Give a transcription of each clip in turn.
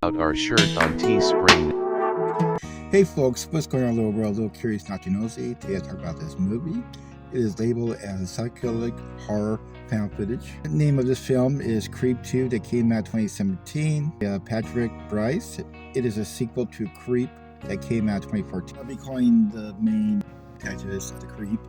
out our shirt on Teespring. Hey folks, what's going on, little world? Little curious, not too nosy. Today I talk about this movie. It is labeled as a psychedelic horror found footage. The name of this film is Creep 2 that came out 2017. Patrick Brice. It is a sequel to Creep that came out 2014. I'll be calling the main protagonist the Creep.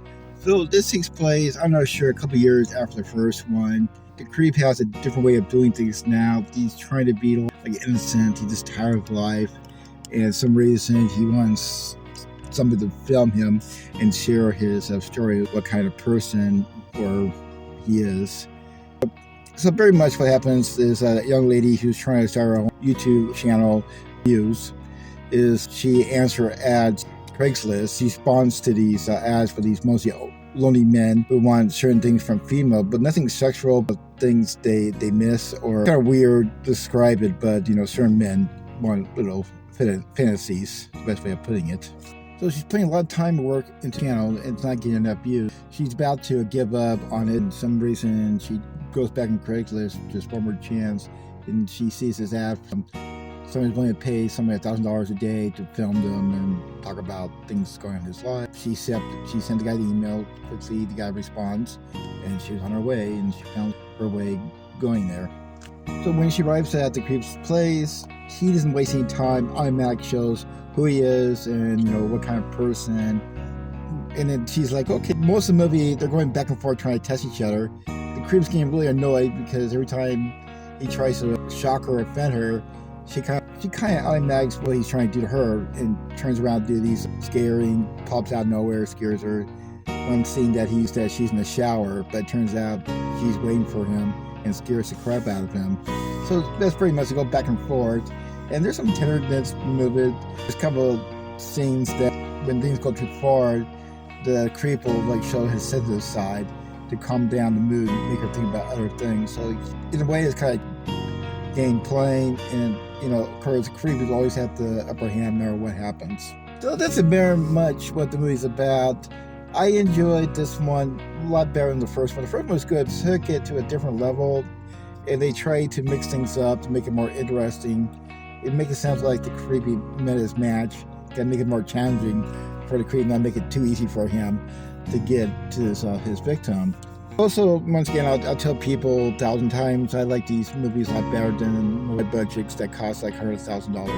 So this takes place, I'm not sure, a couple years after the first one. The Creep has a different way of doing things now. He's trying to be like innocent. He's just tired of life. And for some reason he wants somebody to film him and share his story, what kind of person or he is. So very much what happens is a young lady who's trying to start her own YouTube channel, views, is she answers ads, Craigslist. She responds to these ads for these mostly lonely men who want certain things from female, but nothing sexual, but things they miss, or kind of weird to describe it, but certain men want little fantasies, the best way of putting it. So she's putting a lot of time and work into the channel and it's not getting enough views. She's about to give up on it. For some reason she goes back on Craigslist, just one more chance, and she sees this ad from somebody's willing to pay somebody $1,000 a day to film them and talk about things going on in his life. She sent the guy the email quickly, the guy responds, and she was on her way, and she found her way going there. So when she arrives at the Creep's place, he doesn't waste any time, automatic shows who he is and what kind of person. And then she's like, okay, most of the movie they're going back and forth trying to test each other. The Creep's getting really annoyed because every time he tries to shock her or offend her, she kind of automatic what he's trying to do to her and turns around to do these scaring, pops out of nowhere, scares her. One scene that she's in the shower, but it turns out she's waiting for him and scares the crap out of him. So that's pretty much to go back and forth. And there's some tenderness in the movie. There's a couple of scenes that when things go too far, the Creep will show his sensitive side to calm down the mood and make her think about other things. So in a way it's kind of game playing, and of course the Creep will always have the upper hand no matter what happens. So that's very much what the movie's about. I enjoyed this one a lot better than the first one. The first one was good, took it to a different level, and they tried to mix things up to make it more interesting. It makes it sound like the Creep met his match. Gotta make it more challenging for the Creep, not make it too easy for him to get to his victim. Also, once again, I'll tell people 1,000 times, I like these movies a lot better than movie budgets that cost like $100,000 or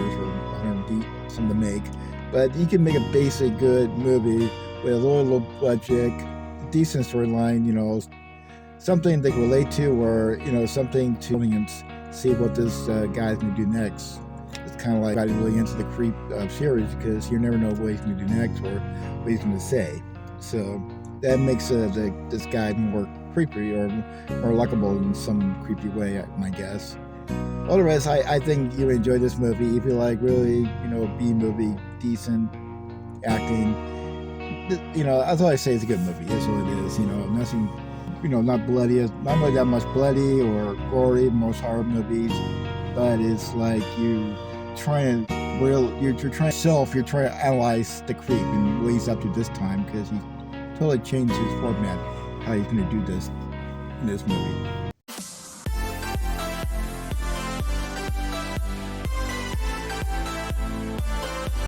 $100 something to make. But you can make a basic good movie with a low budget, decent storyline, something they can relate to, or something to audience see what this guy's gonna do next. It's kind of like getting really into the Creep series because you never know what he's gonna do next or what he's gonna say. So that makes this guy more creepy or more likable in some creepy way, my guess. All the rest, I think you enjoy this movie if you like really, B movie, decent acting. That's all I say. It's a good movie. That's what it is. Nothing, not bloody, not really that much bloody or gory, most horror movies, but it's like you're trying to analyze the Creep and what he's up to this time, because he totally changed his format, how he's going to do this in this movie.